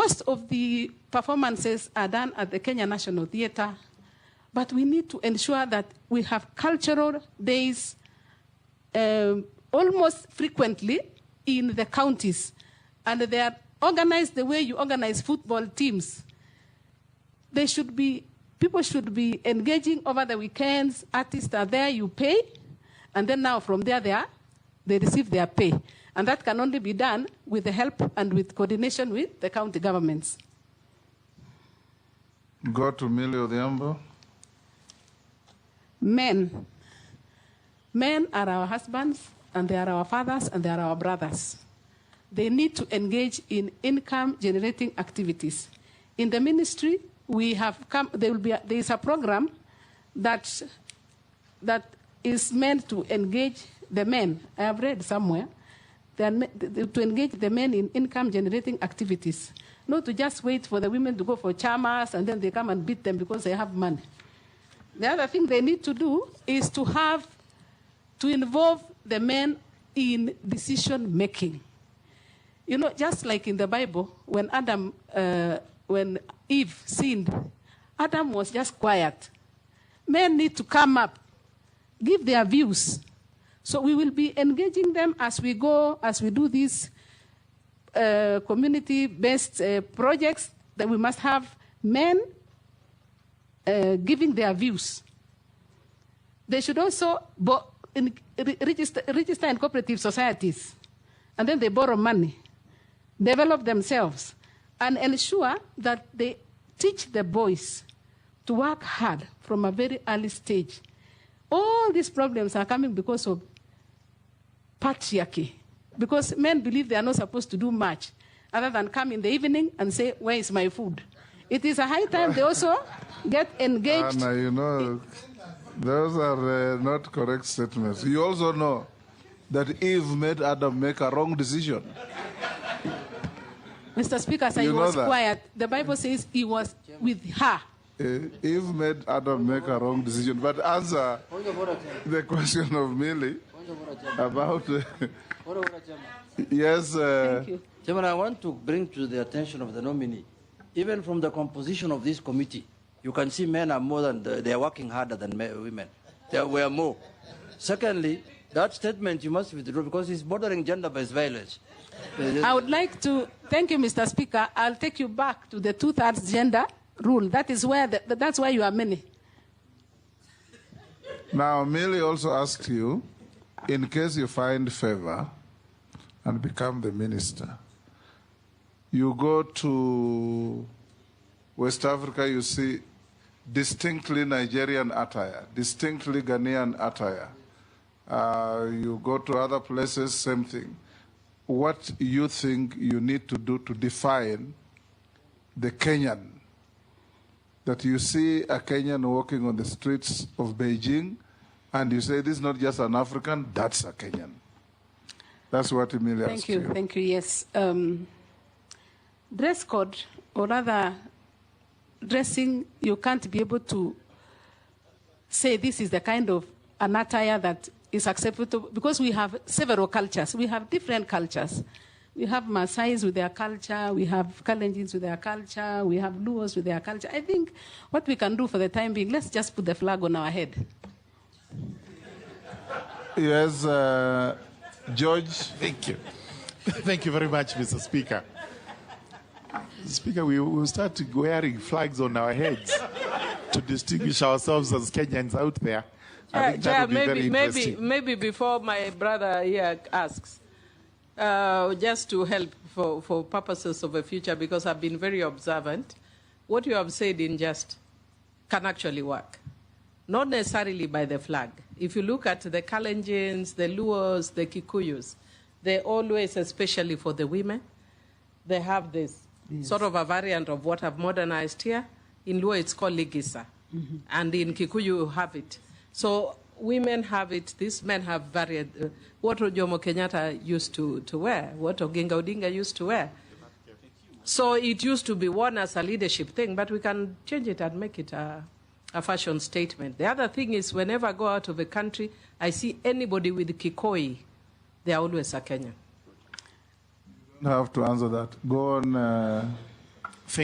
most of the performances are done at the Kenya National Theatre, but we need to ensure that we have cultural days almost frequently in the counties, and they are organized the way you organize football teams. People should be engaging over the weekends. Artists are there, you pay, and then now from there they receive their pay. And that can only be done with the help and with coordination with the county governments. Go to Millie Odhiambo. Men are our husbands, and they are our fathers, and they are our brothers. They need to engage in income-generating activities. In the ministry, there is a program that is meant to engage the men. I have read somewhere to engage the men in income-generating activities, not to just wait for the women to go for chamas and then they come and beat them because they have money. The other thing they need to do is to involve the men in decision-making. You know, just like in the Bible, when Eve sinned, Adam was just quiet. Men need to come up, give their views. So we will be engaging them as we go, as we do these community-based projects, that we must have men giving their views. They should also register in cooperative societies, and then they borrow money, develop themselves, and ensure that they teach the boys to work hard from a very early stage. All these problems are coming because of patriarchy, because men believe they are not supposed to do much other than come in the evening and say, "Where is my food?" It is a high time they also get engaged. Anna, you know, those are not correct statements. You also know that Eve made Adam make a wrong decision. Mr. Speaker, he was quiet. The Bible says he was with her. Eve made Adam make a wrong decision. But answer the question of Millie about... Yes. Thank you. Chairman, I want to bring to the attention of the nominee, even from the composition of this committee, you can see men are more than, they are working harder than women. There were more. Secondly, that statement you must withdraw because it's bordering gender-based violence. I would like to, thank you, Mr. Speaker. I'll take you back to the 2/3 gender rule. That is where, that's why you are many. Now, Millie also asked you, in case you find favor and become the minister, you go to West Africa, you see distinctly Nigerian attire, distinctly Ghanaian attire. You go to other places, same thing. What you think you need to do to define the Kenyan? That you see a Kenyan walking on the streets of Beijing and you say, this is not just an African, that's a Kenyan. That's what Emilia asked you. Thank you, yes. Dress code, or rather dressing, you can't be able to say this is the kind of an attire that is acceptable, because we have several cultures. We have different cultures. We have Maasais with their culture, we have Kalenjins with their culture, we have Luos with their culture. I think what we can do for the time being, let's just put the flag on our head. Yes, George. Thank you. Thank you very much, Mr. Speaker. Speaker, we will start wearing flags on our heads to distinguish ourselves as Kenyans out there. I think that would be very interesting. Maybe before my brother here asks, just to help for purposes of the future, because I've been very observant, what you have said in just can actually work. Not necessarily by the flag. If you look at the Kalenjins, the Luos, the Kikuyus, they always, especially for the women, they have this sort of a variant of what I've modernized here. In Luo, it's called Ligisa. Mm-hmm. And in Kikuyu, you have it. So women have it, these men have varied. What Jomo Kenyatta used to wear, what Oginga Odinga used to wear. So it used to be worn as a leadership thing, but we can change it and make it a fashion statement. The other thing is, whenever I go out of the country, I see anybody with Kikoi, they are always a Kenyan. You have to answer that. Go on.